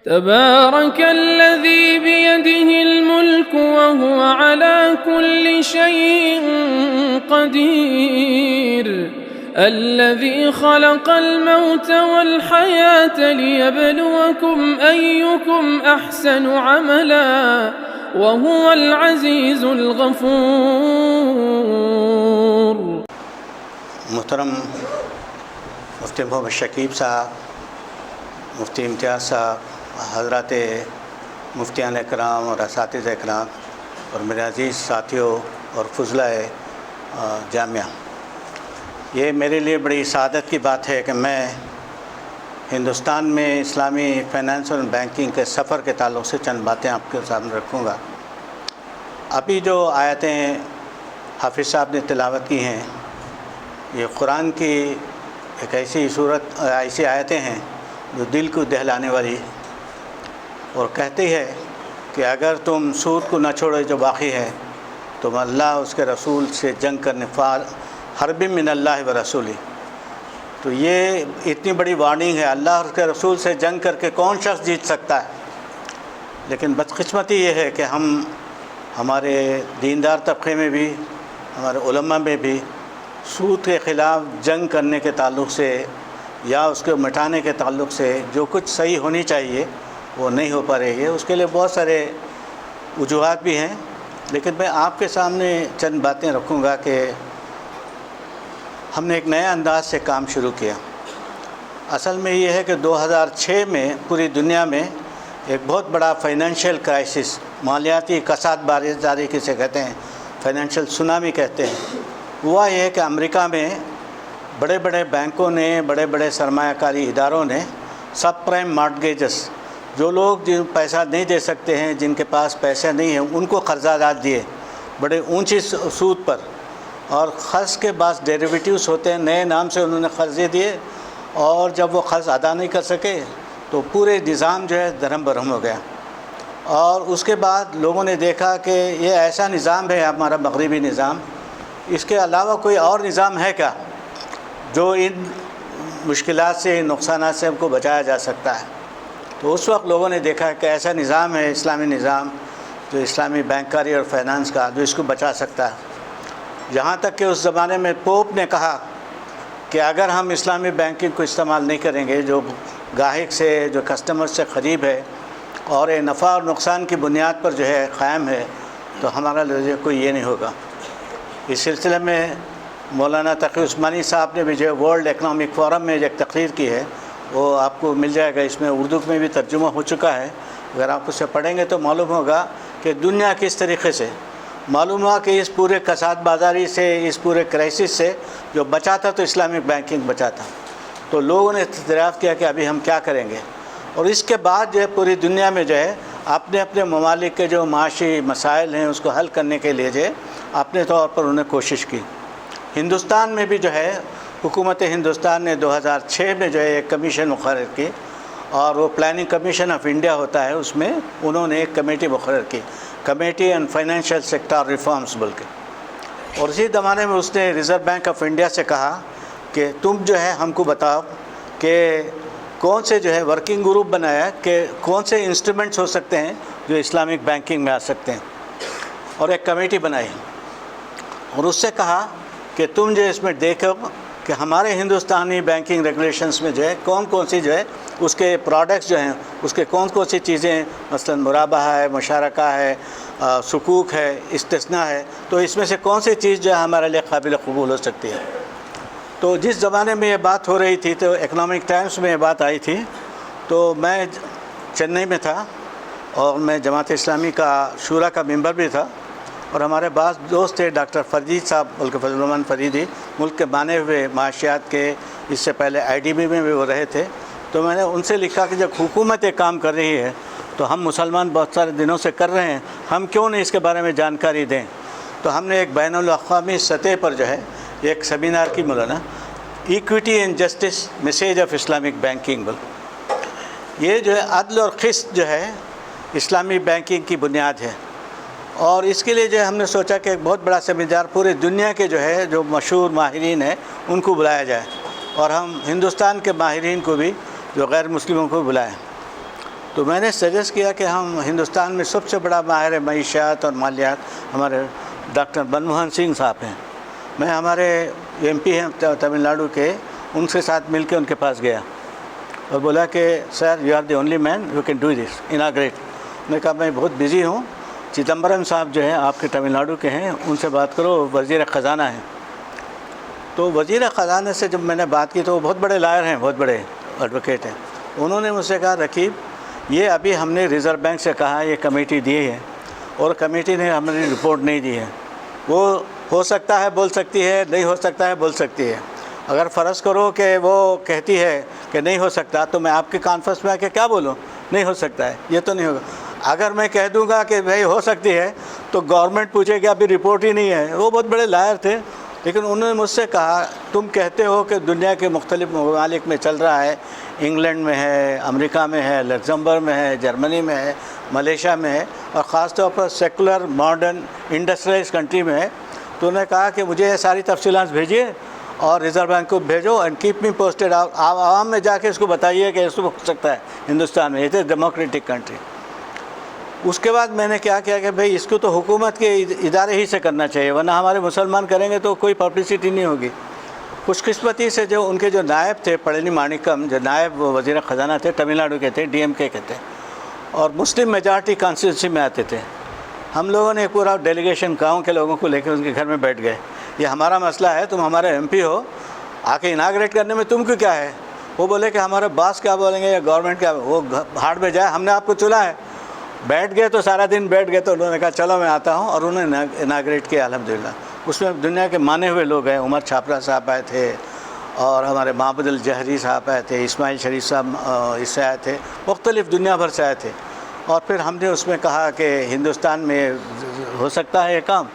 تبارك الذي بيده الملك وهو على كل شيء قدير الذي خلق الموت والحياة ليبلوكم أيكم أحسن عملا وهو العزيز الغفور. محترم مفتی محمد شکیب صاحب، مفتی امتیاز صاحب، حضرات مفتیان اکرام اور اساتذہ اکرام اور میرے عزیز ساتھیوں اور فضلائے جامعہ، یہ میرے لیے بڑی سعادت کی بات ہے کہ میں ہندوستان میں اسلامی فائنانس اور بینکنگ کے سفر کے تعلق سے چند باتیں آپ کے سامنے رکھوں گا. ابھی جو آیتیں حافظ صاحب نے تلاوت کی ہیں، یہ قرآن کی ایک ایسی آیتیں ہیں جو دل کو دہلانے والی اور کہتی ہے کہ اگر تم سود کو نہ چھوڑے جو باقی ہے تم اللہ اس کے رسول سے جنگ کرنے حرب من اللہ و رسولی. تو یہ اتنی بڑی وارننگ ہے. اللہ اور اس کے رسول سے جنگ کر کے کون شخص جیت سکتا ہے؟ لیکن بدقسمتی یہ ہے کہ ہمارے دیندار طبقے میں بھی، ہمارے علماء میں بھی سود کے خلاف جنگ کرنے کے تعلق سے یا اس کو مٹانے کے تعلق سے جو کچھ صحیح ہونی چاہیے وہ نہیں ہو پا رہی ہے. اس کے لیے بہت سارے وجوہات بھی ہیں، لیکن میں آپ کے سامنے چند باتیں رکھوں گا کہ ہم نے ایک نئے انداز سے کام شروع کیا. اصل میں یہ ہے کہ 2006 میں پوری دنیا میں ایک بہت بڑا فائنینشیل کرائسس، مالیاتی کساد بازاری کسے کہتے ہیں، فائنینشیل سونامی کہتے ہیں، ہوا یہ ہے کہ امریکہ میں بڑے بڑے بینکوں نے، بڑے بڑے سرمایہ کاری اداروں نے سب پرائم مارٹگیجز، جو لوگ جن پیسہ نہیں دے سکتے ہیں، جن کے پاس پیسے نہیں ہیں، ان کو قرضات دیے بڑے اونچی سود پر، اور قرض کے بعض ڈیریویٹیوز ہوتے ہیں، نئے نام سے انہوں نے قرضے دیے، اور جب وہ قرض ادا نہیں کر سکے تو پورے نظام جو ہے درہم برہم ہو گیا. اور اس کے بعد لوگوں نے دیکھا کہ یہ ایسا نظام ہے ہمارا مغربی نظام، اس کے علاوہ کوئی اور نظام ہے کیا جو ان مشکلات سے، ان نقصانات سے ہم کو بچایا جا سکتا ہے؟ تو اس وقت لوگوں نے دیکھا کہ ایسا نظام ہے، اسلامی نظام، جو اسلامی بینکاری اور فائنانس کا، جو اس کو بچا سکتا ہے. یہاں تک کہ اس زمانے میں پوپ نے کہا کہ اگر ہم اسلامی بینکنگ کو استعمال نہیں کریں گے، جو گاہک سے، جو کسٹمر سے قریب ہے اور نفع اور نقصان کی بنیاد پر جو ہے قائم ہے، تو ہمارا لذیذ کوئی یہ نہیں ہوگا. اس سلسلے میں مولانا تقی عثمانی صاحب نے بھی جو ہے ورلڈ اکنامک فورم میں جو ایک تقریر کی ہے، وہ آپ کو مل جائے گا. اس میں اردو میں بھی ترجمہ ہو چکا ہے. اگر آپ اسے پڑھیں گے تو معلوم ہوگا کہ دنیا کس طریقے سے، معلوم ہوا کہ اس پورے کساد بازاری سے، اس پورے کرائسس سے جو بچا تھا تو اسلامک بینکنگ بچا تھا. تو لوگوں نے دریافت کیا کہ ابھی ہم کیا کریں گے، اور اس کے بعد جو ہے پوری دنیا میں جو ہے اپنے اپنے ممالک کے جو معاشی مسائل ہیں اس کو حل کرنے کے لیے جو ہے اپنے طور پر انہیں کوشش کی. ہندوستان میں بھی جو ہے حکومت ہندوستان نے 2006 میں جو ہے ایک کمیشن مقرر کی، اور وہ پلاننگ کمیشن آف انڈیا ہوتا ہے، اس میں انہوں نے ایک کمیٹی مقرر کی، committee on financial sector reforms بول کے. اور اسی زمانے میں اس نے ریزرو بینک آف انڈیا سے کہا کہ تم جو ہے ہم کو بتاؤ کہ کون سے جو ہے ورکنگ گروپ بنایا کہ کون سے انسٹرومنٹس ہو سکتے ہیں جو اسلامک بینکنگ میں آ سکتے ہیں، اور ایک کمیٹی بنائی. اور اس سے کہا کہ تم جو اس میں دیکھو کہ ہمارے ہندوستانی بینکنگ ریگولیشنز میں جو ہے کون کون سی جو ہے اس کے پروڈکٹس جو ہیں، اس کے کون کون سی چیزیں، مثلا مرابحہ ہے، مشارکہ ہے، سکوک ہے، استثناء ہے، تو اس میں سے کون سی چیز جو ہے ہمارے لیے قابل قبول ہو سکتی ہے. تو جس زمانے میں یہ بات ہو رہی تھی تو اکنامک ٹائمز میں یہ بات آئی تھی، تو میں چنئی میں تھا اور میں جماعت اسلامی کا شورا کا ممبر بھی تھا، اور ہمارے بعض دوست تھے، ڈاکٹر فرید صاحب بلکہ فضل الرحمن فریدی، ملک کے مانے ہوئے معاشیات کے، اس سے پہلے IDB میں بھی وہ رہے تھے. تو میں نے ان سے لکھا کہ جب حکومت ایک کام کر رہی ہے تو ہم مسلمان بہت سارے دنوں سے کر رہے ہیں، ہم کیوں نہیں اس کے بارے میں جانکاری دیں. تو ہم نے ایک بین الاقوامی سطح پر جو ہے ایک سیمینار کی، مولانا equity and justice message of Islamic banking بول. یہ جو ہے عدل اور قسط جو ہے اسلامی بینکنگ کی بنیاد ہے، اور اس کے لیے جو ہے ہم نے سوچا کہ ایک بہت بڑا سیمینار پورے دنیا کے جو ہے جو مشہور ماہرین ہیں ان کو بلایا جائے، اور ہم ہندوستان کے ماہرین کو بھی، جو غیر مسلموں کو بلائیں. تو میں نے سجیسٹ کیا کہ ہم ہندوستان میں سب سے بڑا ماہر معیشت اور مالیات ہمارے ڈاکٹر منموہن سنگھ صاحب ہیں. میں ہمارے ایم پی ہیں تمل ناڈو کے، ان کے ساتھ مل کے ان کے پاس گیا اور بولا کہ sir you are the only man you can do this integrate. میں نے کہا میں بہت بزی ہوں، چدمبرم صاحب جو ہیں آپ کے تمل ناڈو کے ہیں، ان سے بات کرو، وزیر خزانہ ہیں. تو وزیر خزانہ سے جب میں نے بات کی تو وہ بہت بڑے لائر ہیں، بہت بڑے ایڈوکیٹ ہیں. انہوں نے مجھ سے کہا رقیب یہ ابھی ہم نے ریزرو بینک سے کہا یہ کمیٹی دی ہے اور کمیٹی نے ہماری رپورٹ نہیں دی ہے. وہ ہو سکتا ہے بول سکتی ہے، نہیں ہو سکتا ہے بول سکتی ہے. اگر فرض کرو کہ وہ کہتی ہے کہ نہیں ہو سکتا تو میں آپ کے کانفرنس میں آ کے کیا بولوں؟ نہیں ہو سکتا ہے، یہ تو نہیں ہوگا. اگر میں کہہ دوں گا کہ بھائی ہو سکتی ہے تو گورنمنٹ پوچھے گا ابھی رپورٹ ہی نہیں ہے. وہ بہت بڑے لائر تھے، لیکن انہوں نے مجھ سے کہا تم کہتے ہو کہ دنیا کے مختلف ممالک میں چل رہا ہے، انگلینڈ میں ہے، امریکہ میں ہے، لگزمبرگ میں ہے، جرمنی میں ہے، ملیشیا میں ہے، اور خاص طور پر سیکولر ماڈرن انڈسٹریلائز کنٹری میں ہے. تو انہوں نے کہا کہ مجھے یہ ساری تفصیلات بھیجیے اور ریزرو بینک کو بھیجو اینڈ کیپ می پوسٹڈ. آپ عوام میں جا کے اس کو بتائیے کہ اس کو ہو سکتا ہے ہندوستان میں، یہ ڈیموکریٹک کنٹری. اس کے بعد میں نے کیا کیا کہ بھئی اس کو تو حکومت کے ادارے ہی سے کرنا چاہیے، ورنہ ہمارے مسلمان کریں گے تو کوئی پبلسٹی نہیں ہوگی. خوش قسمتی سے جو ان کے جو نائب تھے پڑھنی مانکم، جو نائب وزیر خزانہ تھے تمل ناڈو کے تھے، ڈی ایم کے تھے، اور مسلم میجارٹی کانسٹیٹوئنسی میں آتے تھے. ہم لوگوں نے پورا ڈیلیگیشن گاؤں کے لوگوں کو لے کے ان کے گھر میں بیٹھ گئے. یہ ہمارا مسئلہ ہے، تم ہمارے ایم پی ہو، آ کے اناگریٹ کرنے میں تم کو کیا ہے؟ وہ بولے کہ ہمارے باس کیا بولیں گے یا گورنمنٹ کیا، وہ ہاٹ میں جائے، ہم نے آپ کو چنا ہے. بیٹھ گئے تو سارا دن بیٹھ گئے. تو انہوں نے کہا چلو میں آتا ہوں، اور انہوں نے اناگریٹ کیا الحمدللہ. اس میں دنیا کے مانے ہوئے لوگ ہیں، عمر چھاپرا صاحب آئے تھے اور ہمارے محمد الجہری صاحب آئے تھے، اسماعیل شریف صاحب اس سے آئے تھے، مختلف دنیا بھر سے آئے تھے. اور پھر ہم نے اس میں کہا کہ ہندوستان میں ہو سکتا ہے یہ کام.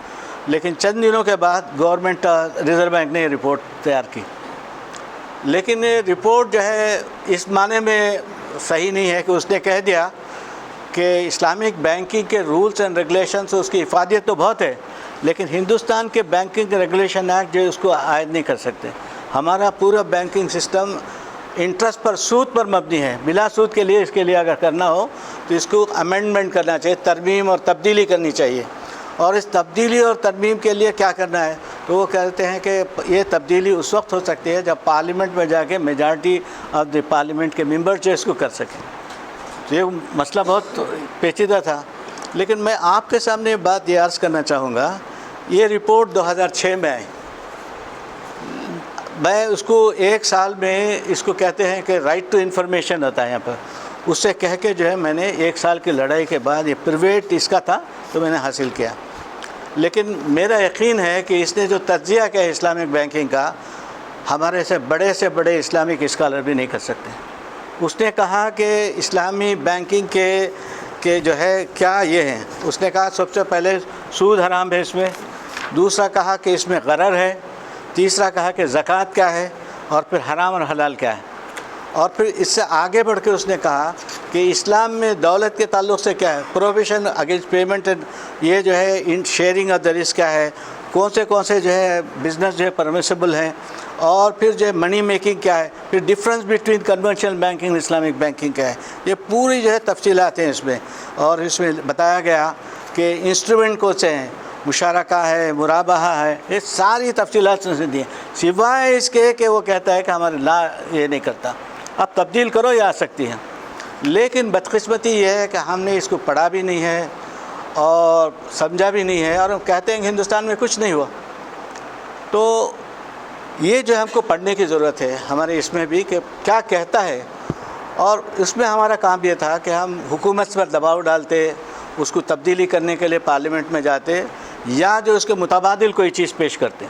لیکن چند دنوں کے بعد گورنمنٹ ریزرو بینک نے یہ رپورٹ تیار کی. لیکن یہ رپورٹ جو ہے اس معنی میں صحیح نہیں ہے کہ اس نے کہہ دیا کہ اسلامک بینکنگ کے رولز اینڈ ریگولیشنز، اس کی افادیت تو بہت ہے، لیکن ہندوستان کے بینکنگ ریگولیشن ایکٹ جو اس کو عائد نہیں کر سکتے. ہمارا پورا بینکنگ سسٹم انٹرسٹ پر، سود پر مبنی ہے، بلا سود کے لیے. اس کے لیے اگر کرنا ہو تو اس کو امینڈمنٹ کرنا چاہیے، ترمیم اور تبدیلی کرنی چاہیے. اور اس تبدیلی اور ترمیم کے لیے کیا کرنا ہے؟ تو وہ کہتے ہیں کہ یہ تبدیلی اس وقت ہو سکتی ہے جب پارلیمنٹ میں جا کے میجارٹی آف دی پارلیمنٹ کے ممبر جو اس کو کر سکیں. تو یہ مسئلہ بہت پیچیدہ تھا. لیکن میں آپ کے سامنے بات یہ عرض کرنا چاہوں گا، یہ رپورٹ 2006 میں آئی. میں اس کو ایک سال میں اس کو کہتے ہیں کہ رائٹ ٹو انفارمیشن ہوتا ہے یہاں پر، اس سے کہہ کے جو ہے میں نے ایک سال کی لڑائی کے بعد یہ پرائیویٹ اس کا تھا تو میں نے حاصل کیا. لیکن میرا یقین ہے کہ اس نے جو تجزیہ کیا ہے اسلامک بینکنگ کا، ہمارے سے بڑے اسلامک اسکالر بھی نہیں کر سکتے. اس نے کہا کہ اسلامی بینکنگ کے جو ہے کیا یہ ہیں. اس نے کہا سب سے پہلے سود حرام ہے اس میں، دوسرا کہا کہ اس میں غرر ہے، تیسرا کہا کہ زکوٰۃ کیا ہے، اور پھر حرام اور حلال کیا ہے. اور پھر اس سے آگے بڑھ کے اس نے کہا کہ اسلام میں دولت کے تعلق سے کیا ہے، پروہیبیشن اگینسٹ پیمنٹ، یہ جو ہے ان شیئرنگ آف دا رسک کیا ہے، کون سے جو ہے بزنس جو ہے پرمیسیبل ہیں، اور پھر جو ہے منی میکنگ کیا ہے، پھر difference between conventional banking Islamic banking کیا ہے. یہ پوری جو ہے تفصیلات ہیں اس میں. اور اس میں بتایا گیا کہ انسٹرومنٹ کون سے ہیں، مشارکہ ہے، مرابحہ ہے، یہ ساری تفصیلات سے دی ہیں، سوائے اس کے کہ وہ کہتا ہے کہ ہمارے لا یہ نہیں کرتا، اب تبدیل کرو یہ آ سکتی ہیں. لیکن بدقسمتی یہ ہے کہ ہم نے اس کو پڑھا بھی نہیں ہے اور سمجھا بھی نہیں ہے، اور ہم کہتے ہیں کہ ہندوستان میں کچھ نہیں ہوا. تو یہ جو ہم کو پڑھنے کی ضرورت ہے ہمارے اس میں بھی کہ کیا کہتا ہے. اور اس میں ہمارا کام یہ تھا کہ ہم حکومت پر دباؤ ڈالتے، اس کو تبدیلی کرنے کے لیے پارلیمنٹ میں جاتے، یا جو اس کے متبادل کوئی چیز پیش کرتے.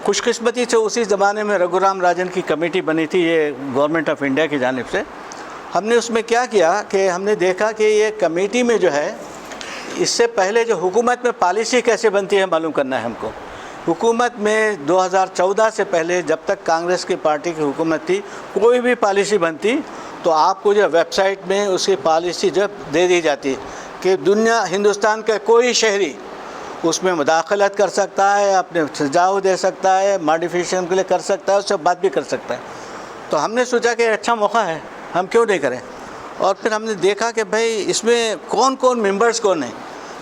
خوش قسمتی سے اسی زمانے میں رگھورام راجن کی کمیٹی بنی تھی، یہ گورنمنٹ آف انڈیا کی جانب سے. ہم نے اس میں کیا کیا کہ ہم نے دیکھا کہ یہ کمیٹی میں جو ہے اس سے پہلے جو حکومت میں پالیسی کیسے بنتی ہے معلوم کرنا ہے ہم کو. حکومت میں 2014 سے پہلے جب تک کانگریس کی پارٹی کی حکومت تھی، کوئی بھی پالیسی بنتی تو آپ کو جو ویب سائٹ میں اس کی پالیسی جب دے دی جاتی کہ ہندوستان کا کوئی شہری اس میں مداخلت کر سکتا ہے، اپنے سجاؤ دے سکتا ہے، ماڈیفیکیشن کے لیے کر سکتا ہے، اس سے بات بھی کر سکتا ہے. تو ہم نے سوچا کہ اچھا موقع ہے، ہم کیوں نہیں کریں. اور پھر ہم نے دیکھا کہ بھائی اس میں کون کون ممبرز کون ہیں،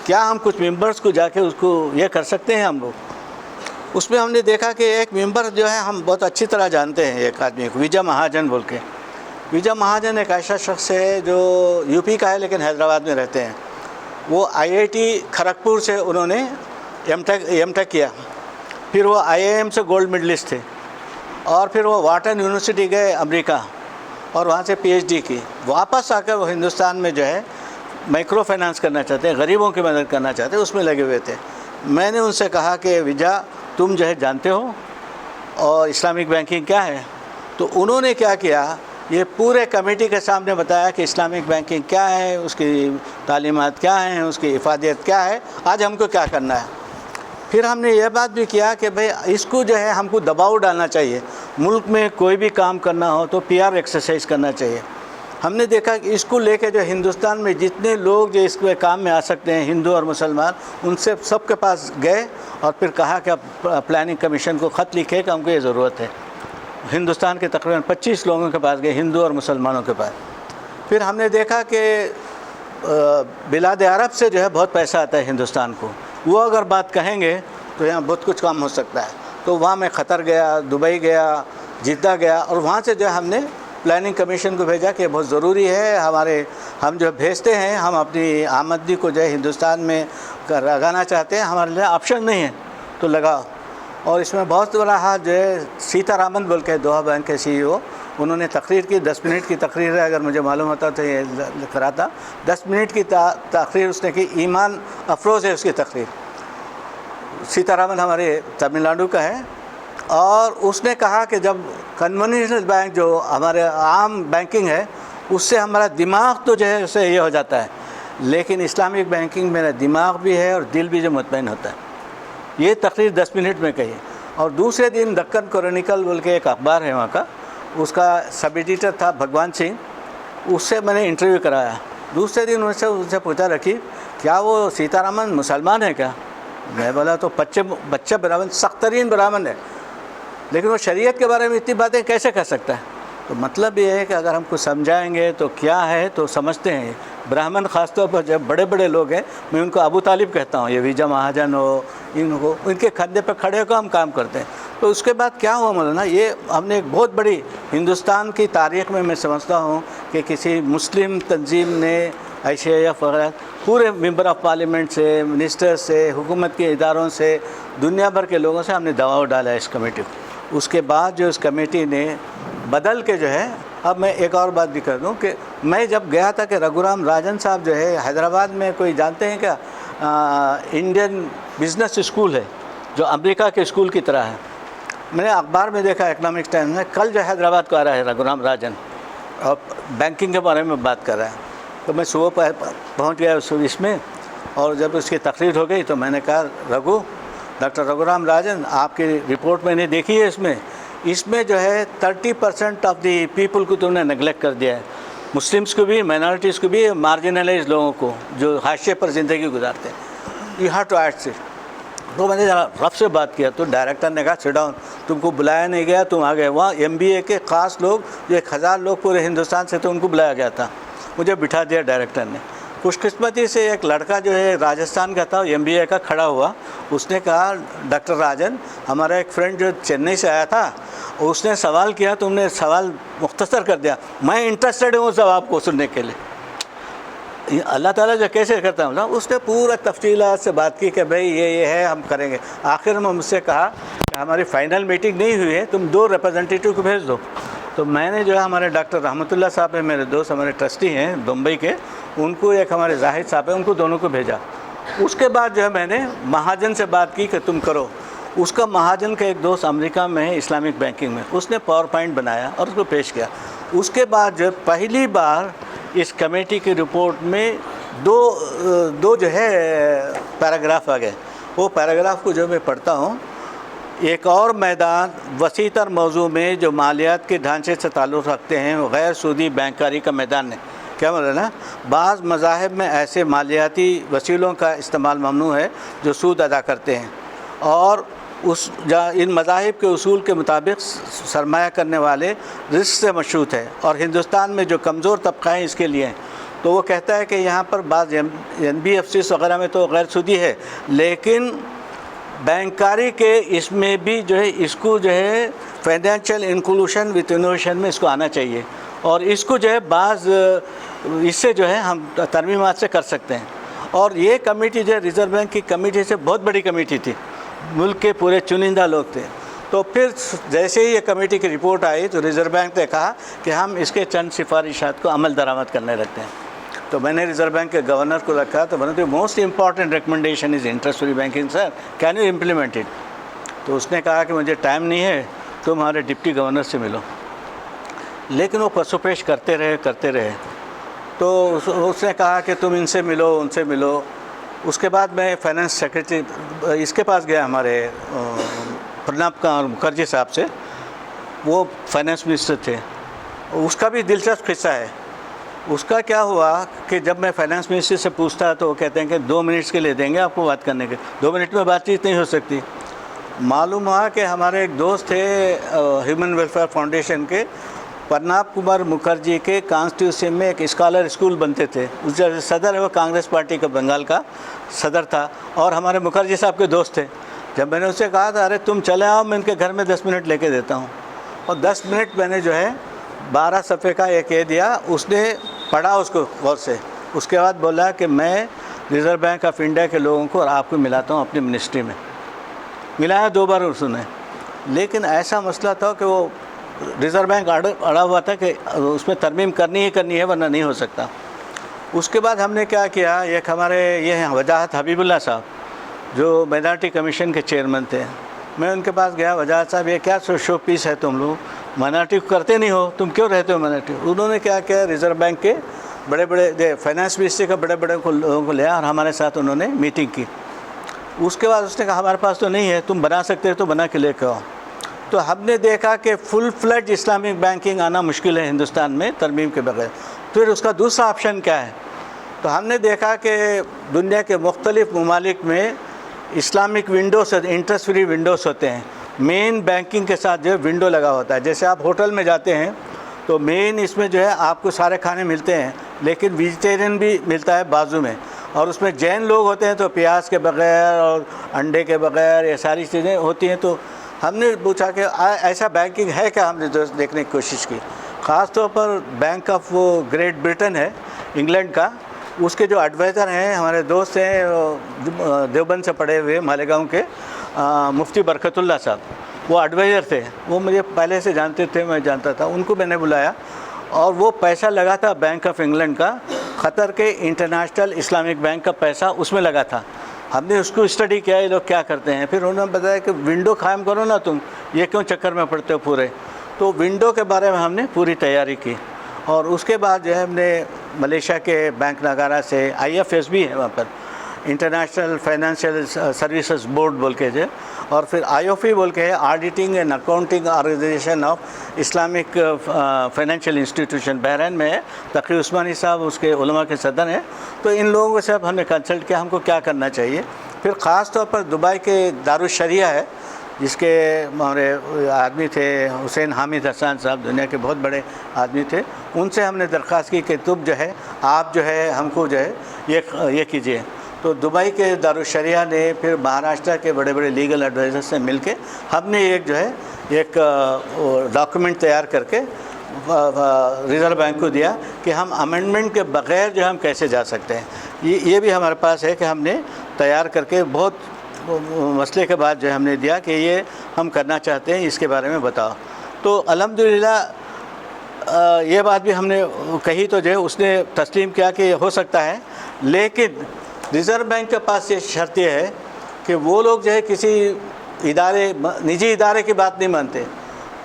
کیا ہم کچھ ممبرز کو جا کے اس کو یہ کر سکتے ہیں ہم لوگ۔ اس میں ہم نے دیکھا کہ ایک ممبر جو ہے ہم بہت اچھی طرح جانتے ہیں، ایک آدمی کو وجے مہاجن بول کے۔ وجے مہاجن ایک ایسا شخص ہے جو یو پی کا ہے لیکن حیدرآباد میں رہتے ہیں۔ وہ IIT کھڑگپور سے انہوں نے ایم ٹیک کیا، پھر وہ IIM سے گولڈ میڈلسٹ تھے، اور پھر وہ واٹن یونیورسٹی گئے امریکہ اور وہاں سے PhD کی۔ واپس آ کر وہ ہندوستان میں جو ہے مائکرو فائنانس کرنا چاہتے ہیں، غریبوں کی مدد کرنا چاہتے ہیں، اس میں لگے ہوئے تھے۔ میں نے ان سے کہا کہ وجا تم جو ہے جانتے ہو اور اسلامک بینکنگ کیا ہے؟ تو انہوں نے کیا کیا، یہ پورے کمیٹی کے سامنے بتایا کہ اسلامک بینکنگ کیا ہے، اس کی تعلیمات کیا ہیں، اس کی افادیت کیا ہے، آج ہم کو کیا کرنا ہے۔ پھر ہم نے یہ بات بھی کیا کہ بھئی اس کو جو ہے ہم کو دباؤ ڈالنا چاہیے، ملک میں کوئی بھی کام کرنا ہو تو PR ایکسرسائز کرنا چاہیے۔ ہم نے دیکھا کہ اس کو لے کے جو ہندوستان میں جتنے لوگ جو اس کے کام میں آ سکتے ہیں، ہندو اور مسلمان، ان سے سب کے پاس گئے اور پھر کہا کہ آپ پلاننگ کمیشن کو خط لکھے کہ ہم کو یہ ضرورت ہے۔ ہندوستان کے تقریباً 25 لوگوں کے پاس گئے، ہندو اور مسلمانوں کے پاس۔ پھر ہم نے دیکھا کہ بلاد عرب سے جو ہے بہت پیسہ آتا ہے ہندوستان کو، وہ اگر بات کہیں گے تو یہاں بہت کچھ کام ہو سکتا ہے۔ تو وہاں میں قطر گیا، دبئی گیا، جدہ گیا، اور وہاں سے جو ہے ہم نے پلاننگ کمیشن کو بھیجا کہ بہت ضروری ہے، ہم جو بھیجتے ہیں، ہم اپنی آمدنی کو جو ہے ہندوستان میں لگانا چاہتے ہیں، ہمارے لیے آپشن نہیں ہے تو لگاؤ۔ اور اس میں بہت بڑا ہاتھ جو ہے سیتا رامن بول کے دوحہ بینک کے CEO، انہوں نے تقریر کی، 10 منٹ کی تقریر ہے، اگر مجھے معلوم ہوتا تو یہ کراتا۔ 10 منٹ کی تقریر اس نے کی، ایمان افروز ہے اس کی تقریر۔ سیتا رامن ہمارے تمل ناڈو کا ہے، اور اس نے کہا کہ جب کنونشنل بینک جو ہمارے عام بینکنگ ہے اس سے ہمارا دماغ تو جو ہے اس سے یہ ہو جاتا ہے، لیکن اسلامک بینکنگ میرا دماغ بھی ہے اور دل بھی جو مطمئن ہوتا ہے۔ یہ تقریر 10 منٹ میں کہی۔ اور دوسرے دن دکن کرونیکل بول کے ایک اخبار ہے وہاں کا، اس کا سب ایڈیٹر تھا بھگوان سنگھ، اس سے میں نے انٹرویو کرایا۔ دوسرے دن ان سے پوچھا رکھی کیا وہ سیتا رامن مسلمان ہے کیا؟ میں بولا تو بچہ برہمن، سخت ترین برہمن ہے، لیکن وہ شریعت کے بارے میں اتنی باتیں کیسے کر سکتا ہے؟ تو مطلب یہ ہے کہ اگر ہم کو سمجھائیں گے تو کیا ہے تو سمجھتے ہیں۔ برہمن خاص طور پر جب بڑے بڑے لوگ ہیں، میں ان کو ابو طالب کہتا ہوں، یہ وجے مہاجن ہو، ان کے کندھے پہ کھڑے ہو کر ہم کام کرتے ہیں۔ تو اس کے بعد کیا ہوا مولانا، یہ ہم نے ایک بہت بڑی ہندوستان کی تاریخ میں سمجھتا ہوں کہ کسی مسلم تنظیم نے ICIF وغیرہ پورے ممبر آف پارلیمنٹ سے، منسٹر سے، حکومت کے اداروں سے، دنیا بھر کے لوگوں سے ہم نے دباؤ ڈالا ہے اس کمیٹی کو۔ اس کے بعد جو اس کمیٹی نے بدل کے جو ہے، اب میں ایک اور بات بھی کر دوں کہ میں جب گیا تھا کہ رگھورام راجن صاحب جو ہے حیدرآباد میں، کوئی جانتے ہیں کیا، انڈین بزنس اسکول ہے جو امریکہ کے اسکول کی طرح ہے۔ میں نے اخبار میں دیکھا، اکنامکس ٹائمز میں، کل جو حیدرآباد کو آ رہا ہے رگھورام راجن اور بینکنگ کے بارے میں بات کر رہا ہے۔ تو میں صبح پہنچ گیا اس میں، اور جب اس کی تقریر ہو گئی تو میں نے کہا ڈاکٹر رگھورام راجن، آپ کی رپورٹ میں نے دیکھی ہے، اس میں جو ہے 30% آف دی پیپل کو تم نے نگلیکٹ کر دیا ہے، مسلمس کو بھی، مائنارٹیز کو بھی، مارجنلائز لوگوں کو جو حاشیے پر زندگی گزارتے ہیں۔ You have to add it. تو میں نے رب سے بات کیا تو ڈائریکٹر نے کہا سٹ ڈاؤن، تم کو بلایا نہیں گیا، تم آ گئے۔ وہاں MBA کے خاص لوگ جو 1000 لوگ پورے ہندوستان سے تھے، ان کو بلایا گیا تھا، مجھے بٹھا دیا ڈائریکٹر نے۔ خوش قسمتی سے ایک لڑکا جو ہے راجستھان کا تھا، MBA کا، کھڑا ہوا، اس نے کہا ڈاکٹر راجن، ہمارا ایک فرینڈ جو چنئی سے آیا تھا، اس نے سوال کیا، تم نے سوال مختصر کر دیا، میں انٹرسٹڈ ہوں جواب کو سننے کے لیے۔ اللہ تعالیٰ جو کیسے کرتا ہوں، اس نے پورا تفصیلات سے بات کی کہ بھئی یہ ہے، ہم کریں گے۔ آخر میں مجھ سے کہا کہ ہماری فائنل میٹنگ نہیں ہوئی ہے، تم 2 ریپرزنٹیٹیو کو بھیج دو۔ تو میں نے جو ہے ہمارے ڈاکٹر رحمۃ اللہ صاحب ہیں، میرے دوست، ہمارے ٹرسٹی ہیں بمبئی کے، ان کو، ایک ہمارے زاہد صاحب ہیں، ان کو دونوں کو بھیجا۔ اس کے بعد جو ہے میں نے مہاجن سے بات کی کہ تم کرو۔ اس کا مہاجن کا ایک دوست امریکہ میں ہے اسلامک بینکنگ میں، اس نے پاور پوائنٹ بنایا اور اس کو پیش کیا۔ اس کے بعد جو پہلی بار اس کمیٹی کی رپورٹ میں دو جو ہے پیراگراف آ گئے۔ وہ پیراگراف کو جو میں پڑھتا ہوں، ایک اور میدان وسیع تر موضوع میں جو مالیات کے ڈھانچے سے تعلق رکھتے ہیں، وہ غیر سودی بینکاری کا میدان ہے۔ کیا مطلب ہے؟ بعض مذاہب میں ایسے مالیاتی وسیلوں کا استعمال ممنوع ہے جو سود ادا کرتے ہیں، اور ان مذاہب کے اصول کے مطابق سرمایہ کرنے والے رزق سے مشروط ہے، اور ہندوستان میں جو کمزور طبقہ ہیں اس کے لیے ہیں۔ تو وہ کہتا ہے کہ یہاں پر بعض NBFCs وغیرہ میں تو غیر سودی ہے، لیکن بینکاری کے اس میں بھی جو ہے اس کو جو ہے فائنینشیل انکلوشن وتھ انوویشن میں اس کو آنا چاہیے، اور اس کو جو ہے بعض اس سے جو ہے ہم ترمیمات سے کر سکتے ہیں۔ اور یہ کمیٹی جو ہے ریزرو بینک کی کمیٹی سے بہت بڑی کمیٹی تھی، ملک کے پورے چنندہ لوگ تھے۔ تو پھر جیسے ہی یہ کمیٹی کی رپورٹ آئی تو ریزرو بینک نے کہا کہ ہم اس کے چند سفارشات کو عمل درآمد کرنے رکھتے ہیں۔ تو میں نے ریزرو بینک کے گورنر کو رکھا، تو میں نے most important recommendation is interest free banking sir, can you implement it? تو اس نے کہا کہ مجھے ٹائم نہیں ہے، تم ہمارے ڈپٹی گورنر سے ملو۔ لیکن وہ پسو پیش کرتے رہے۔ تو اس نے کہا کہ تم ان سے ملو، ان سے ملو۔ اس کے بعد میں فائنانس سیکریٹری اس کے پاس گیا، ہمارے پرنب مکھرجی صاحب سے، وہ فائنانس منسٹر تھے۔ اس کا بھی دلچسپ قصہ ہے۔ اس کا کیا ہوا کہ جب میں فائنانس منسٹر سے پوچھتا تو وہ کہتے ہیں کہ 2 منٹس کے لیے دیں گے آپ کو بات کرنے کے، 2 منٹ میں بات چیت نہیں ہو سکتی۔ معلوم ہوا کہ ہمارے ایک دوست تھے ہیومن ویلفیئر فاؤنڈیشن کے، پرناب کمار مکھرجی کے کانسٹیٹیوشن میں ایک اسکالر اسکول بنتے تھے، اس جو صدر ہے وہ کانگریس پارٹی کا بنگال کا صدر تھا، اور ہمارے مکھرجی صاحب کے دوست تھے۔ جب میں نے اس سے کہا تھا ارے تم چلے آؤ، میں ان کے گھر میں 10 منٹ لے کے دیتا ہوں، اور 10 منٹ میں نے جو ہے 12 صفحے کا ایک دیا۔ اس نے پڑھا اس کو غور سے، اس کے بعد بولا کہ میں ریزرو بینک آف انڈیا کے لوگوں کو اور آپ کو ملاتا ہوں اپنی منسٹری میں۔ ملایا 2 بار اس نے، لیکن ایسا مسئلہ تھا کہ وہ ریزرو بینک اڑا ہوا تھا کہ اس میں ترمیم کرنی ہے ورنہ نہیں ہو سکتا۔ اس کے بعد ہم نے کیا کیا، ایک ہمارے یہ ہیں وجاہت حبیب اللہ صاحب جو مائنارٹی کمیشن کے چیئرمین تھے، میں ان کے پاس گیا، وجاہت صاحب یہ کیا شو پیس ہے، تم لوگ مائنارٹی کو کرتے نہیں ہو، تم کیوں رہتے ہو مائنارٹی؟ انہوں نے کیا کیا، ریزرو بینک کے بڑے فائنانس منسٹری کا بڑے لوگوں کو لیا اور ہمارے ساتھ انہوں نے میٹنگ کی۔ اس کے بعد اس نے کہا ہمارے پاس تو نہیں ہے، تم بنا سکتے ہو تو بنا کے لے کے آؤ۔ تو ہم نے دیکھا کہ فل فلیڈ اسلامک بینکنگ آنا مشکل ہے ہندوستان میں ترمیم کے بغیر۔ پھر اس کا دوسرا آپشن کیا ہے؟ تو ہم نے دیکھا کہ دنیا کے مختلف ممالک میں Islamic Windows, interest free Windows ہوتے ہیں، مین بینکنگ کے ساتھ جو ہے ونڈو لگا ہوتا ہے۔ جیسے آپ ہوٹل میں جاتے ہیں تو مین اس میں جو ہے آپ کو سارے کھانے ملتے ہیں، لیکن ویجیٹیرین بھی ملتا ہے بازو میں، اور اس میں جین لوگ ہوتے ہیں تو پیاز کے بغیر اور انڈے کے بغیر یہ ساری چیزیں ہوتی ہیں۔ تو ہم نے پوچھا کہ ایسا بینکنگ ہے کیا، ہم نے دیکھنے کی کوشش کی۔ خاص طور پر بینک آف وہ گریٹ برٹن ہے انگلینڈ کا، اس کے جو ایڈوائزر ہیں ہمارے دوست ہیں دیوبند سے پڑھے ہوئے مالیگاؤں کے مفتی برکت اللہ صاحب، وہ ایڈوائزر تھے، وہ مجھے پہلے سے جانتے تھے، میں جانتا تھا ان کو۔ میں نے بلایا اور وہ پیسہ لگا تھا بینک آف انگلینڈ کا، قطر کے انٹرنیشنل اسلامک بینک کا پیسہ اس میں لگا تھا۔ ہم نے اس کو اسٹڈی کیا یہ لوگ کیا کرتے ہیں، پھر انہوں نے بتایا کہ ونڈو قائم کرو نا تم، یہ کیوں چکر میں پڑتے ہو پورے۔ تو ونڈو کے بارے میں ہم نے پوری تیاری کی، اور اس کے بعد جو ہے ہم نے ملیشیا کے بینک نگارا سے IFS بھی ہے وہاں پر، انٹرنیشنل فائنینشیل سروسز بورڈ بول کے جو، اور پھر IOFI بول کے ہے، auditing and accounting organization of Islamic financial institution, Bahrain میں ہے، تقی عثمانی صاحب اس کے علماء کے صدر ہیں۔ تو ان لوگوں سے اب ہم نے کنسلٹ کیا ہم کو کیا کرنا چاہیے۔ پھر خاص طور پر دبئی کے دارالشریعہ ہے، جس کے ہمارے آدمی تھے حسین حامد حسان صاحب، دنیا کے بہت بڑے آدمی تھے، ان سے ہم نے درخواست کی کہ تم جو ہے آپ جو ہے ہم کو جو ہے یہ کیجیے۔ تو دبئی کے دارالشریعہ نے پھر مہاراشٹر کے بڑے بڑے لیگل ایڈوائزر سے مل کے ہم نے ایک ڈاکومنٹ تیار کر کے ریزرو بینک کو دیا کہ ہم امینڈمنٹ کے بغیر جو ہم کیسے جا سکتے ہیں۔ یہ بھی ہمارے پاس ہے کہ ہم نے تیار کر کے بہت مسئلے کے بعد جو ہم نے دیا کہ یہ ہم کرنا چاہتے ہیں، اس کے بارے میں بتاؤ۔ تو الحمدللہ یہ بات بھی ہم نے کہی تو جو ہے اس نے تسلیم کیا کہ ہو سکتا ہے، لیکن ریزرو بینک کے پاس یہ شرط یہ ہے کہ وہ لوگ جو ہے کسی نجی ادارے کی بات نہیں مانتے۔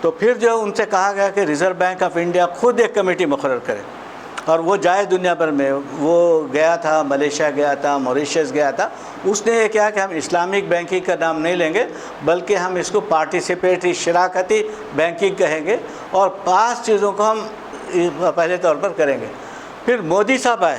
تو پھر جو ان سے کہا گیا کہ ریزرو بینک آف انڈیا خود ایک کمیٹی مقرر کرے، اور وہ جائے دنیا بھر میں، وہ گیا تھا، ملیشیا گیا تھا، موریشیس گیا تھا۔ اس نے یہ کیا کہ ہم اسلامک بینکنگ کا نام نہیں لیں گے، بلکہ ہم اس کو پارٹیسپیٹری شراکتی بینکنگ کہیں گے، اور 5 چیزوں کو ہم پہلے طور پر کریں گے۔ پھر مودی صاحب آئے،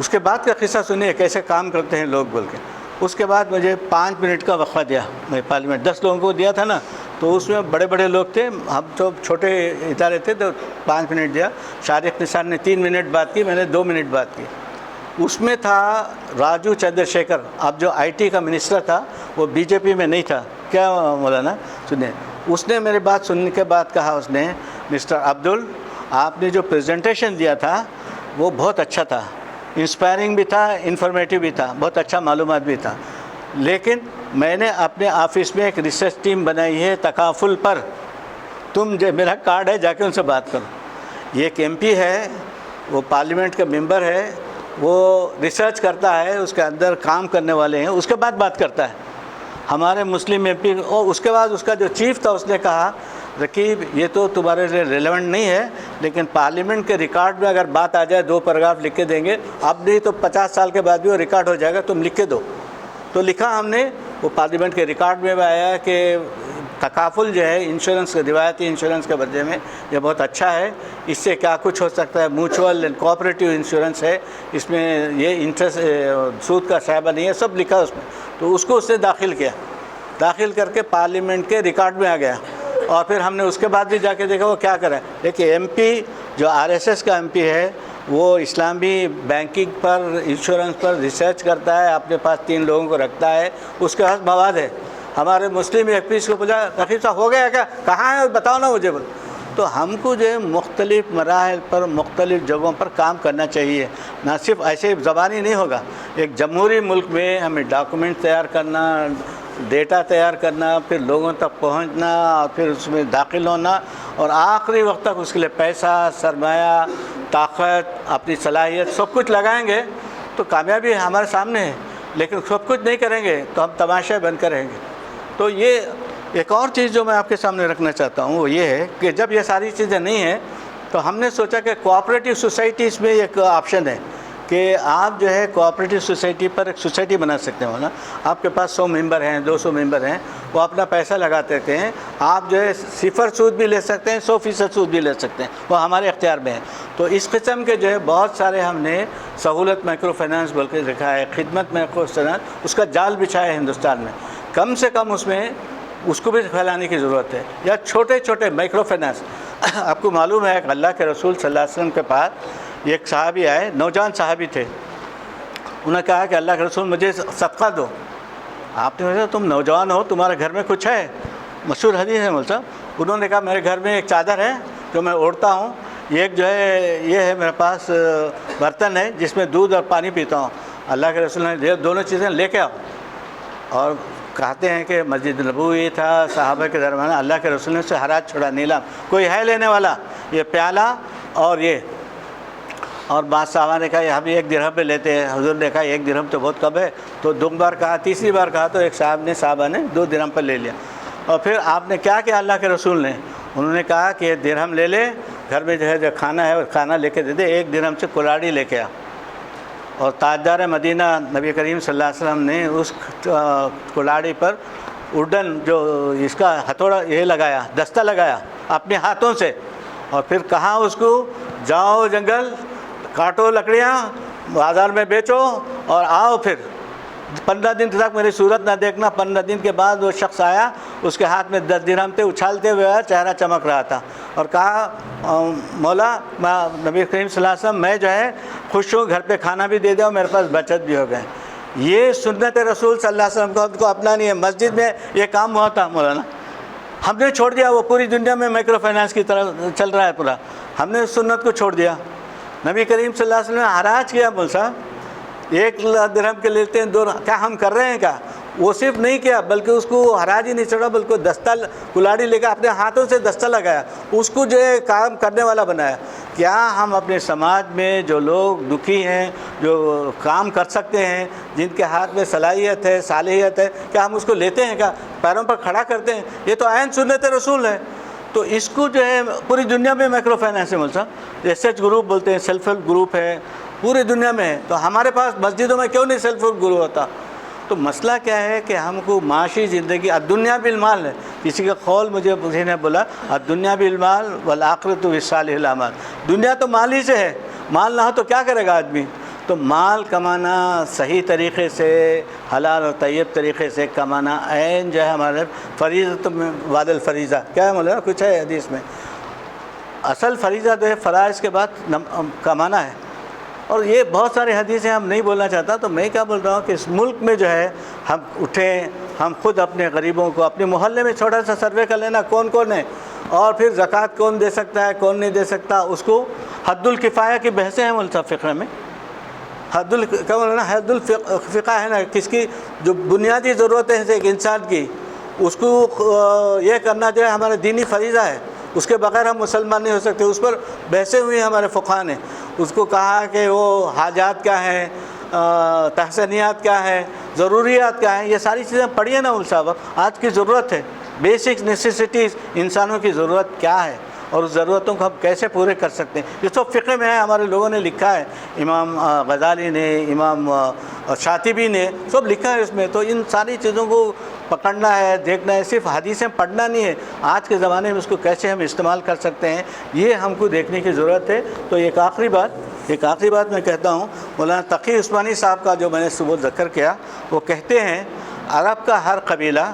اس کے بعد کا قصہ سنیے کیسے کام کرتے ہیں لوگ بول کے. اس کے بعد مجھے 5 منٹ کا وقفہ دیا. میں پارلیمنٹ 10 لوگوں کو دیا تھا نا, تو اس میں بڑے بڑے لوگ تھے, ہم تو چھوٹے ادارے تھے, تو 5 منٹ دیا. شارق نثار نے 3 منٹ بات کی, میں نے 2 منٹ بات کی. اس میں تھا راجو چندر شیکھر, اب جو آئی ٹی کا منسٹر تھا, وہ بی جے پی میں نہیں تھا. کیا مولانا سنیں, اس نے میری بات سننے کے بعد کہا, اس نے, مسٹر عبدل آپ نے جو پریزنٹیشن دیا تھا وہ بہت اچھا تھا, انسپائرنگ بھی تھا, انفارمیٹیو بھی تھا, بہت اچھا معلومات بھی تھا, لیکن میں نے اپنے آفس میں ایک ریسرچ ٹیم بنائی ہے تکافل پر. تم جو میرا کارڈ ہے, جا کے ان سے بات کرو. یہ ایک ایم پی ہے, وہ پارلیمنٹ کا ممبر ہے, وہ ریسرچ کرتا ہے, اس کے اندر کام کرنے والے ہیں, اس کے بعد بات کرتا ہے. ہمارے مسلم ایم پی, اور اس کے بعد اس کا جو چیف تھا اس نے کہا, رقیب یہ تو تمہارے لیے ریلیونٹ نہیں ہے, لیکن پارلیمنٹ کے ریکارڈ میں اگر بات آ جائے 2 پیراگراف لکھ کے دیں گے, اب نہیں تو 50 سال کے بعد بھی وہ ریکارڈ ہو جائے گا, تم لکھ کے دو. تو لکھا ہم نے, وہ پارلیمنٹ کے ریکارڈ میں بھی آیا کہ تکافل جو ہے انشورنس, روایتی انشورنس کے بدلے میں یہ بہت اچھا ہے, اس سے کیا کچھ ہو سکتا ہے. میوچول اینڈ کوآپریٹیو انشورنس ہے, اس میں یہ انٹرسٹ سود کا شائبہ نہیں ہے, سب لکھا اس میں. تو اس کو اس نے داخل کیا, داخل کر کے پارلیمنٹ کے ریکارڈ میں آ گیا. اور پھر ہم نے اس کے بعد بھی جا کے دیکھا وہ کیا کرا ہے. دیکھیے ایم پی جو RSS کا ایم پی ہے, وہ اسلامی بینکنگ پر, انشورنس پر ریسرچ کرتا ہے, اپنے پاس 3 لوگوں کو رکھتا ہے, اس کے پاس مواد ہے. ہمارے مسلم ایم پی کو پوچھا, رقیب صاحب ہو گیا کیا, کہاں ہے بتاؤ نا مجھے. تو ہم کو جو ہے مختلف مراحل پر, مختلف جگہوں پر کام کرنا چاہیے, نہ صرف ایسے زبانی نہیں ہوگا. ایک جمہوری ملک میں ہمیں ڈاکومنٹ تیار کرنا, ڈیٹا تیار کرنا, پھر لوگوں تک پہنچنا, اور پھر اس میں داخل ہونا, اور آخری وقت تک اس کے لیے پیسہ, سرمایہ, طاقت, اپنی صلاحیت سب کچھ لگائیں گے تو کامیابی ہمارے سامنے ہے. لیکن سب کچھ نہیں کریں گے تو ہم تماشے بن کر رہیں گے. تو یہ ایک اور چیز جو میں آپ کے سامنے رکھنا چاہتا ہوں وہ یہ ہے کہ جب یہ ساری چیزیں نہیں ہیں تو ہم نے سوچا کہ کوآپریٹیو سوسائٹیز میں ایک آپشن ہے کہ آپ جو ہے کوآپریٹیو سوسائٹی پر ایک سوسائٹی بنا سکتے ہو نا. آپ کے پاس 100 ممبر ہیں, 200 ممبر ہیں, وہ اپنا پیسہ لگاتے ہیں, آپ جو ہے 0 سود بھی لے سکتے ہیں, 100% سود بھی لے سکتے ہیں, وہ ہمارے اختیار میں ہے. تو اس قسم کے جو ہے بہت سارے ہم نے سہولت مائکرو فائنانس بول کے لکھا ہے, خدمت مائکرو فائنانس, اس کا جال بچھایا ہے ہندوستان میں. کم سے کم اس میں اس کو بھی پھیلانے کی ضرورت ہے. یا چھوٹے چھوٹے مائکرو فائنانس, آپ کو معلوم ہے کہ اللہ کے رسول صلی اللہ علیہ وسلم کے پاس ایک صحابی آئے, نوجوان صحابی تھے. انہوں نے کہا کہ اللہ کے رسول مجھے صدقہ دو. آپ نے کہا تم نوجوان ہو, تمہارے گھر میں کچھ ہے؟ مشہور حدیث ہے مول صاحب. انہوں نے کہا میرے گھر میں ایک چادر ہے جو میں اوڑھتا ہوں, ایک جو ہے یہ ہے میرے پاس برتن ہے جس میں دودھ اور پانی پیتا ہوں. اللہ کے رسول نے دونوں چیزیں لے کے آؤ. اور کہتے ہیں کہ مسجد نبوی تھا, صحابہ کے درمیان اللہ کے رسول نے اسے حراج چھوڑا, نیلام, کوئی ہے لینے والا؟ یہ پیالہ اور یہ. اور بعض صحابہ نے کہا یہ ہم 1 درہم پہ لیتے ہیں. حضور نے کہا 1 درہم تو بہت کم ہے. تو 2 بار کہا, تیسری بار کہا تو ایک صحابہ نے 2 درہم پر لے لیا. اور پھر آپ نے کیا کیا اللہ کے رسول نے؟ انہوں نے کہا کہ 1 درہم لے لے, گھر میں جو ہے جو کھانا ہے وہ کھانا لے کے دے دے, 1 درہم سے کلاڑی لے کے آ. اور تاجدار مدینہ نبی کریم صلی اللہ علیہ وسلم نے اس کلاڑی پر ووڈن جو اس کا ہتھوڑا یہ لگایا, دستہ لگایا اپنے ہاتھوں سے, اور پھر کہا اس کو جاؤ جنگل, کاٹو لکڑیاں, بازار میں بیچو اور آؤ, پھر 15 دن تک میری صورت نہ دیکھنا. 15 دن کے بعد وہ شخص آیا, اس کے ہاتھ میں 10 درہم تھے, اچھالتے ہوئے آیا, چہرہ چمک رہا تھا, اور کہا مولا نبی کریم صلی اللہ علیہ وسلم میں جو ہے خوش ہوں, گھر پہ کھانا بھی دے دو, میرے پاس بچت بھی ہو گئے. یہ سنت رسول صلی اللہ علیہ وسلم کو اپنانی ہے. مسجد میں یہ کام ہوا تھا مولانا, ہم نے چھوڑ دیا. وہ پوری دنیا میں مائکرو فائنانس کی طرح چل رہا ہے پورا, ہم نے سنت کو چھوڑ دیا. نبی کریم صلی اللہ علیہ وسلم نے حراج کیا مول صاحب, 1 درہم کے لیتے ہیں 2. کیا ہم کر رہے ہیں کیا؟ وہ صرف نہیں کیا بلکہ اس کو حراج ہی نہیں چڑھا, بلکہ دستہ کلاڑی لے کے اپنے ہاتھوں سے دستہ لگایا, اس کو جو ہے کام کرنے والا بنایا. کیا ہم اپنے سماج میں جو لوگ دکھی ہیں, جو کام کر سکتے ہیں, جن کے ہاتھ میں صلاحیت ہے, صالحیت ہے, کیا ہم اس کو لیتے ہیں, کیا پیروں پر کھڑا کرتے ہیں؟ یہ تو عین سنت رسول ہے. تو اس کو جو ہے پوری دنیا میں مائکرو فائنانس مل سا ریسرچ گروپ بولتے ہیں, سیلف ہیلپ گروپ ہے, پوری دنیا میں ہے. تو ہمارے پاس مسجدوں میں کیوں نہیں سیلف ہیلپ گروپ ہوتا؟ تو مسئلہ کیا ہے کہ ہم کو معاشی زندگی, الدنیا بالمال ہے. کسی کا قول مجھے کسی نے بولا, الدنیا بالمال والآخرۃ بالصالح الاعمال. دنیا تو مال ہی سے ہے, مال نہ ہو تو کیا کرے گا آدمی؟ تو مال کمانا صحیح طریقے سے حلال اور طیب طریقے سے کمانا عین جو ہے ہمارے فریضہ میں بعد الفریضہ کیا ہے مولانا کچھ ہے حدیث میں، اصل فریضہ جو ہے فرائض کے بعد کمانا ہے. اور یہ بہت سارے حدیثیں ہم نہیں بولنا چاہتا، تو میں کیا بول رہا ہوں کہ اس ملک میں جو ہے ہم اٹھیں، ہم خود اپنے غریبوں کو اپنے محلے میں چھوٹا سا سروے کر لینا کون کون ہے، اور پھر زکوٰۃ کون دے سکتا ہے کون نہیں دے سکتا، اس کو حد الکفایہ کی بحثیں ہیں مولوی صاحب فقہ میں. حد الفقہ ہے نا، کس کی جو بنیادی ضرورتیں ہیں ایک انسان کی، اس کو یہ کرنا جو ہے ہمارا دینی فریضہ ہے، اس کے بغیر ہم مسلمان نہیں ہو سکتے. اس پر بحثیں ہوئی ہمارے فقہاء نے، اس کو کہا کہ وہ حاجات کیا ہیں، تحسینیات کیا ہے، ضروریات کیا ہیں، یہ ساری چیزیں پڑھیے نا صاحب. آج کی ضرورت ہے، بیسک نیسیسٹیز انسانوں کی ضرورت کیا ہے، اور اس ضرورتوں کو ہم کیسے پورے کر سکتے ہیں. یہ سب فقہ میں ہے، ہمارے لوگوں نے لکھا ہے، امام غزالی نے، امام شاطبی نے سب لکھا ہے اس میں. تو ان ساری چیزوں کو پکڑنا ہے، دیکھنا ہے، صرف حدیثیں پڑھنا نہیں ہے، آج کے زمانے میں اس کو کیسے ہم استعمال کر سکتے ہیں یہ ہم کو دیکھنے کی ضرورت ہے. تو ایک آخری بات میں کہتا ہوں، مولانا تقی عثمانی صاحب کا جو میں نے صبح ذکر کیا، وہ کہتے ہیں عرب کا ہر قبیلہ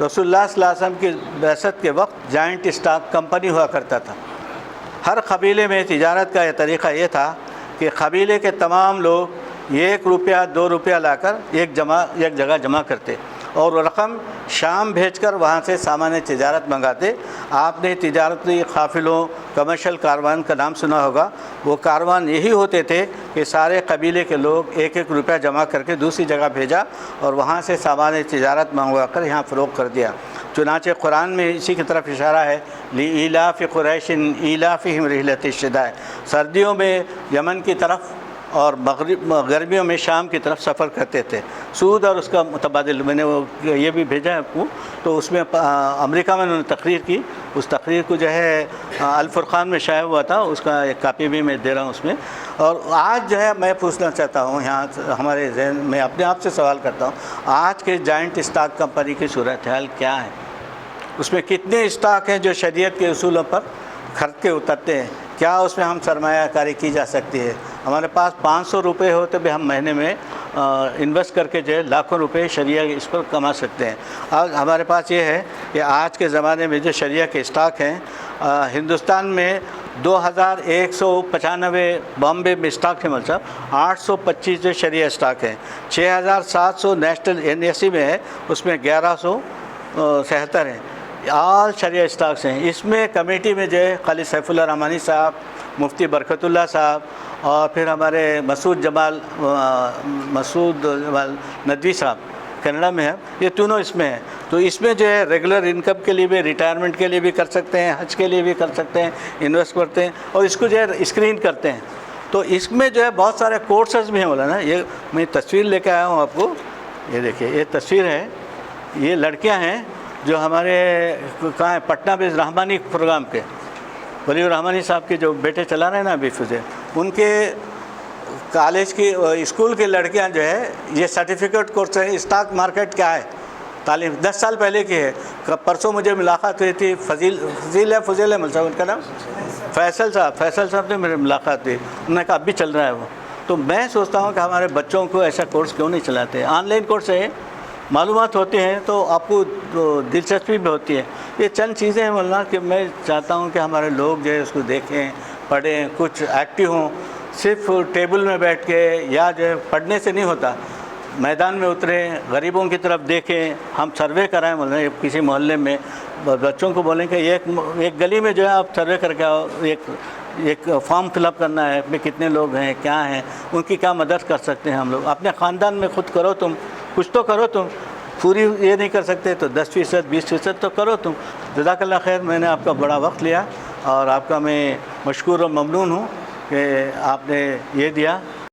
رسول اللہ صلی اللہ علیہ وسلم کی بعثت کے وقت جائنٹ اسٹاک کمپنی ہوا کرتا تھا. ہر قبیلے میں تجارت کا یہ طریقہ یہ تھا کہ قبیلے کے تمام لوگ 1 روپیہ 2 روپیہ لا کر ایک جگہ جمع کرتے، اور وہ رقم شام بھیج کر وہاں سے سامان تجارت منگاتے. آپ نے تجارتی قافلوں کمرشل کاروان کا نام سنا ہوگا. وہ کاروان یہی ہوتے تھے کہ سارے قبیلے کے لوگ 1 روپیہ جمع کر کے دوسری جگہ بھیجا، اور وہاں سے سامان تجارت منگوا کر یہاں فروخت کر دیا. چنانچہ قرآن میں اسی کی طرف اشارہ ہے، لِإِيلَافِ قُرَيْشٍ إِيلَافِهِمْ رِحْلَةَ الشِّتَاءِ. سردیوں میں یمن کی طرف اور گرمیوں میں شام کی طرف سفر کرتے تھے. سود اور اس کا متبادل میں نے یہ بھی بھیجا ہے آپ کو. تو اس میں امریکہ میں انہوں نے تقریر کی، اس تقریر کو جو ہے الفرقان میں شائع ہوا تھا، اس کا ایک کاپی بھی میں دے رہا ہوں اس میں. اور آج جو ہے میں پوچھنا چاہتا ہوں، یہاں ہمارے ذہن میں اپنے آپ سے سوال کرتا ہوں، آج کے جائنٹ اسٹاک کمپنی کی صورتحال کیا ہے؟ اس میں کتنے اسٹاک ہیں جو شریعت کے اصولوں پر خرید کے اترتے ہیں؟ کیا اس میں ہم سرمایہ کاری کی جا سکتی ہے؟ ہمارے پاس 500 روپے ہو تو بھی ہم مہینے میں انویسٹ کر کے جو ہے لاکھوں روپے شریعہ اس پر کما سکتے ہیں. آج ہمارے پاس یہ ہے کہ آج کے زمانے میں جو شریعہ کے اسٹاک ہیں، ہندوستان میں 2195 بامبے میں اسٹاک ہے مطلب 825 جو شریعہ اسٹاک ہیں، 6700 نیشنل NSE میں ہے، اس میں 1177 ہیں، آل شریعہ اسٹاکس ہیں. اس میں کمیٹی میں جو ہے قاضی سیف اللہ رحمانی صاحب، مفتی برکت اللہ صاحب، اور پھر ہمارے مسعود جمال ندوی صاحب کینیڈا میں ہے، یہ تینوں اس میں ہیں. تو اس میں جو ہے ریگولر انکم کے لیے بھی، ریٹائرمنٹ کے لیے بھی کر سکتے ہیں، حج کے لیے بھی کر سکتے ہیں، انویسٹ کرتے ہیں، اور اس کو جو ہے اسکرین کرتے ہیں. تو اس میں جو ہے بہت سارے کورسز بھی ہیں مولانا. یہ میں تصویر لے کے آیا ہوں آپ کو، یہ دیکھیے یہ تصویر ہے، یہ لڑکیاں ہیں جو ہمارے کہاں ہیں پٹنہ میں رحمانی پروگرام کے ولی الرحمانی صاحب کے جو بیٹے چلا رہے ہیں نا ابھی فضے، ان کے کالج کی اسکول کی لڑکیاں جو ہے یہ سرٹیفکیٹ کورس ہے. اسٹاک مارکیٹ کیا ہے، تعلیم 10 سال پہلے کی ہے. پرسوں مجھے ملاقات ہوئی تھی، فضیل ہے مل صاحب ان کا نام، فیصل صاحب نے میرے ملاقات ہوئی، انہوں نے کہا اب بھی چل رہا ہے وہ. تو میں سوچتا ہوں کہ ہمارے بچوں کو ایسا کورس کیوں نہیں چلاتے. آن لائن کورس ہے، معلومات ہوتے ہیں تو آپ کو دلچسپی بھی ہوتی ہے. یہ چند چیزیں ہیں مولانا کہ میں چاہتا ہوں کہ ہمارے لوگ جو ہے اس کو دیکھیں، پڑھیں، کچھ ایکٹیو ہوں. صرف ٹیبل میں بیٹھ کے یا جو ہے پڑھنے سے نہیں ہوتا، میدان میں اتریں، غریبوں کی طرف دیکھیں. ہم سروے کرائیں مولانا کسی محلے میں، بچوں کو بولیں کہ ایک گلی میں جو ہے آپ سروے کر کے آؤ، ایک فارم فل اپ کرنا ہے میں کتنے لوگ ہیں، کیا ہیں، ان کی کیا مدد کر سکتے ہیں ہم لوگ. اپنے خاندان میں خود کرو، تم کچھ تو کرو، تم پوری یہ نہیں کر سکتے تو 10% 20% تو کرو تم. جزاک اللہ خیر. میں نے آپ کا بڑا وقت لیا اور آپ کا میں مشکور و ممنون ہوں کہ آپ نے یہ دیا.